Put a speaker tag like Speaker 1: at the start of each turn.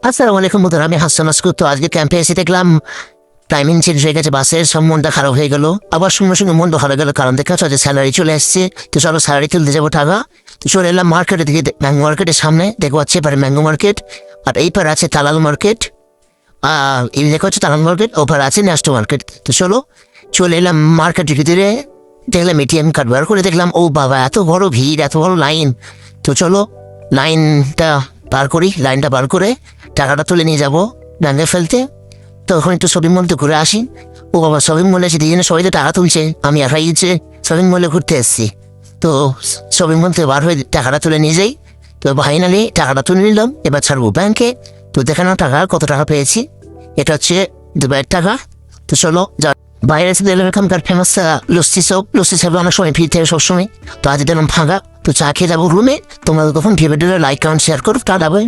Speaker 1: আসসালামু আলাইকুম বন্ধুরা, আমি হাসান আসকুর। তো আজকে ক্যাম্পে এসে দেখলাম টাইমিং চেঞ্জ হয়ে গেছে, বাসের সব মনটা খারাপ হয়ে গেল। আবার সঙ্গে সঙ্গে মনটা ভালো গেল, কারণ দেখা যাচ্ছে স্যালারি চলে আসছে। তো চলো স্যালারি তুলতে যাবো টাকা। তো চলে এলাম মার্কেটের দিকে, ম্যাঙ্গো মার্কেটের সামনে দেখবো হচ্ছে এপারে ম্যাঙ্গো মার্কেট, আর এই পারে আছে তালাল মার্কেট। এই দেখো হচ্ছে তালাল মার্কেট, ওপার আছে ন্যাস্টো মার্কেট। তো চলে এলাম মার্কেটের ভিতরে, দেখলাম এটিএম কার্ড বার করে দেখলাম ও বাবা এত বড় ভিড়, এত বড় লাইন। তো চলো লাইনটা লাইনটা বার করে টাকাটা তুলে নিয়ে যাবো ব্যাঙ্কে ফেলতে। তো ওখানে একটু শপিং মলতে ঘুরে আসি। ও বাবা, শপিং মলে এসে দিয়ে সবাই তো টাকা তুলছে, আমি একাই গিয়েছে শপিং মলে ঘুরতে এসেছি। তো শপিং মল থেকে বার হয়ে টাকাটা তুলে নিয়ে যাই। তো ফাইনালি টাকাটা তুলে নিলাম, এবার ছাড়বো ব্যাংকে। তো দেখে নাও টাকা কত টাকা পেয়েছি, এটা হচ্ছে 2,000 টাকা। তো চলো যা, বাইরে এসে দিলাম এখানকার ফেমাস লস্যি সব অনেক সময় ভিড় থাকে সবসময়। তো আজ দিলাম ফাঁকা, তো চা খেয়ে যাবো রুমে। তোমরা তখন ভিডিওটা লাইক কমেন্ট শেয়ার করো, টাটা বাই।